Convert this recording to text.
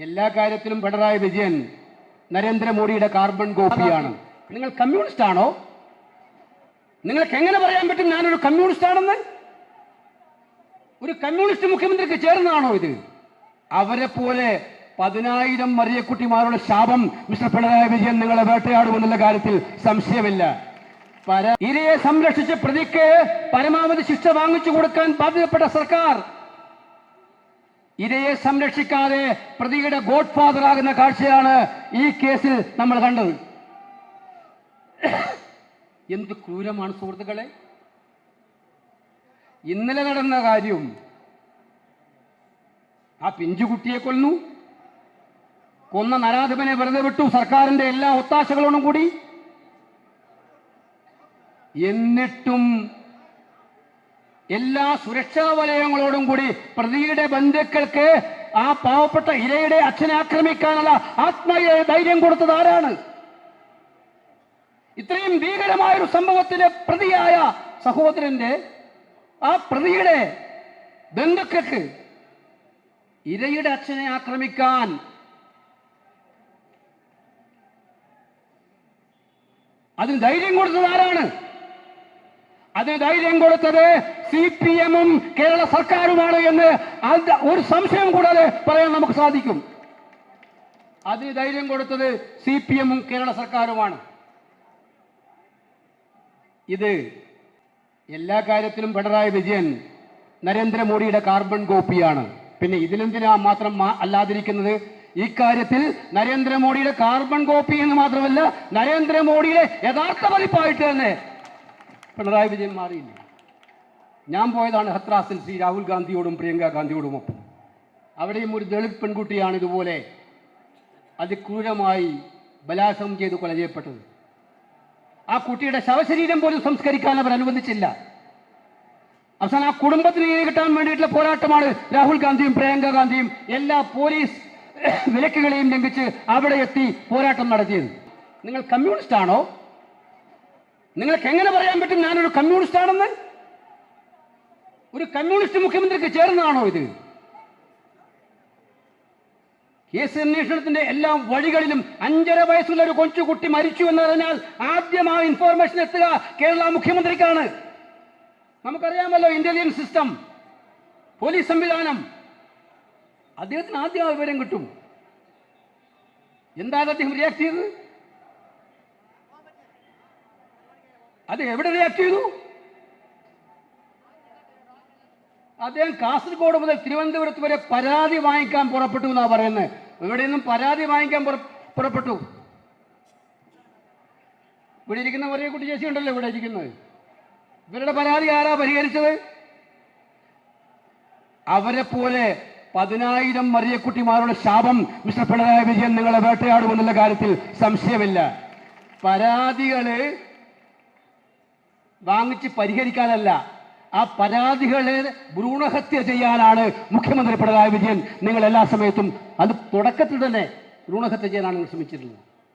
എല്ലാ കാര്യത്തിലും പിണറായി വിജയൻ നരേന്ദ്രമോദിയുടെ കാർബൺ കോപ്പിയാണ്. നിങ്ങൾ കമ്മ്യൂണിസ്റ്റ് ആണോ? നിങ്ങൾക്ക് എങ്ങനെ പറയാൻ പറ്റും ഞാനൊരു കമ്മ്യൂണിസ്റ്റ് ആണെന്ന്? ഒരു കമ്മ്യൂണിസ്റ്റ് മുഖ്യമന്ത്രിക്ക് ചേർന്നതാണോ ഇത്? അവരെ പോലെ 10,000 മറിയക്കുട്ടിമാരുടെ ശാപം മിസ്റ്റർ പിണറായി വിജയൻ നിങ്ങളെ വേട്ടയാടുമെന്നുള്ള കാര്യത്തിൽ സംശയമില്ല. ഇരയെ സംരക്ഷിച്ച പ്രതിക്ക് പരമാവധി ശിക്ഷ വാങ്ങിച്ചു കൊടുക്കാൻ ബാധ്യതപ്പെട്ട സർക്കാർ ഇരയെ സംരക്ഷിക്കാതെ പ്രതിയുടെ ഗോഡ് ഫാദർ ആകുന്ന കാഴ്ചയാണ് ഈ കേസിൽ നമ്മൾ കണ്ടത്. എന്ത് ക്രൂരമാണ് സുഹൃത്തുക്കളെ! ഇന്നലെ നടന്ന കാര്യം, ആ പിഞ്ചുകുട്ടിയെ കൊന്ന നരാധിപനെ വെറുതെ വിട്ടു സർക്കാരിന്റെ എല്ലാ ഒത്താശകളോടും കൂടി. എന്നിട്ടും എല്ലാ സുരക്ഷാ വലയങ്ങളോടും കൂടി പ്രതിയുടെ ബന്ധുക്കൾക്ക് ആ പാവപ്പെട്ട ഇരയുടെ അച്ഛനെ ആക്രമിക്കാനുള്ള ആത്മീയ ധൈര്യം കൊടുത്തത് ആരാണ്? ഇത്രയും ഭീകരമായൊരു സംഭവത്തിലെ പ്രതിയായ സഹോദരന്റെ ആ പ്രതിയുടെ ബന്ധുക്കൾക്ക് ഇരയുടെ അച്ഛനെ ആക്രമിക്കാൻ അതിന് ധൈര്യം കൊടുത്തത് ആരാണ്? അതിന് ധൈര്യം കൊടുത്തത് CPM-ഉം കേരള സർക്കാരുമാണ് എന്ന് ഒരു സംശയം കൂടാതെ പറയാൻ നമുക്ക് സാധിക്കും. അതിന് ധൈര്യം കൊടുത്തത് CPM-ഉം കേരള സർക്കാരുമാണ്. ഇത് എല്ലാ കാര്യത്തിലും പിണറായി വിജയൻ നരേന്ദ്രമോദിയുടെ കാർബൺ കോപ്പിയാണ്. പിന്നെ ഇതിലെന്തിനാ മാത്രം അല്ലാതിരിക്കുന്നത്? ഇക്കാര്യത്തിൽ നരേന്ദ്രമോദിയുടെ കാർബൺ കോപ്പി എന്ന് മാത്രമല്ല, നരേന്ദ്രമോദിയുടെ യഥാർത്ഥ പതിപ്പായിട്ട് തന്നെ പിണറായി വിജയൻ മാറിയില്ല. ഞാൻ പോയതാണ് ഹത്രാസിൽ ശ്രീ രാഹുൽ ഗാന്ധിയോടും പ്രിയങ്ക ഗാന്ധിയോടുമൊപ്പം. അവിടെയും ഒരു ദളിത് പെൺകുട്ടിയാണ് ഇതുപോലെ അതിക്രൂരമായി ബലാത്സംഗം ചെയ്ത് കൊല ചെയ്യപ്പെട്ടത്. ആ കുട്ടിയുടെ ശവശരീരം പോലും സംസ്കരിക്കാൻ അവർ അനുവദിച്ചില്ല. അവസാനം ആ കുടുംബത്തിന് നീതി കിട്ടാൻ വേണ്ടിയിട്ടുള്ള പോരാട്ടമാണ് രാഹുൽ ഗാന്ധിയും പ്രിയങ്ക ഗാന്ധിയും എല്ലാ പോലീസ് വിലക്കുകളെയും ലംഘിച്ച് അവിടെ എത്തി പോരാട്ടം നടത്തിയത്. നിങ്ങൾ കമ്മ്യൂണിസ്റ്റ് ആണോ? നിങ്ങൾക്ക് എങ്ങനെ പറയാൻ പറ്റും ഞാനൊരു കമ്മ്യൂണിസ്റ്റ് ആണെന്ന്? ഒരു കമ്മ്യൂണിസ്റ്റ് മുഖ്യമന്ത്രിക്ക് ചേർന്നതാണോ ഇത്? കേസ് അന്വേഷണത്തിന്റെ എല്ലാ വഴികളിലും 5.5 വയസ്സുള്ള ഒരു കൊച്ചുകുട്ടി മരിച്ചു എന്നതിനാൽ ആദ്യം ആ ഇൻഫോർമേഷൻ എത്തുക കേരള മുഖ്യമന്ത്രിക്കാണ്. നമുക്കറിയാമല്ലോ ഇന്റലിജൻസ് സിസ്റ്റം, പോലീസ് സംവിധാനം. അദ്ദേഹത്തിന് ആദ്യം ആ വിവരം കിട്ടും. എന്താണ് അദ്ദേഹം റിയാക്ട് ചെയ്തത്? അത് എവിടെ റിയാക്ട് ചെയ്തു? അദ്ദേഹം കാസർഗോഡ് മുതൽ തിരുവനന്തപുരത്ത് വരെ പരാതി വാങ്ങിക്കാൻ പുറപ്പെട്ടു എന്നാണ് പറയുന്നത്. ഇവിടെ നിന്നും പരാതി വാങ്ങിക്കാൻ പുറപ്പെട്ടു. ഇവിടെ ഇരിക്കുന്ന ഒരേ കുട്ടി ചേച്ചി ഉണ്ടല്ലോ ഇവിടെ ഇരിക്കുന്നത്. ഇവരുടെ പരാതി ആരാ പരിഹരിച്ചത്? അവരെ പോലെ 10,000 മറിയക്കുട്ടിമാരുടെ ശാപം മിസ്റ്റർ പിണറായി വിജയൻ നിങ്ങളെ വേട്ടയാടുമെന്നുള്ള കാര്യത്തിൽ സംശയമില്ല. പരാതികള് വാങ്ങിച്ച് പരിഹരിക്കാനല്ല, ആ പരാതികളെ ഭ്രൂണഹത്യ ചെയ്യാനാണ് മുഖ്യമന്ത്രി പിണറായി വിജയൻ നിങ്ങൾ എല്ലാ സമയത്തും, അത് തുടക്കത്തിൽ തന്നെ ഭ്രൂണഹത്യ ചെയ്യാനാണ് ശ്രമിച്ചിരുന്നത്.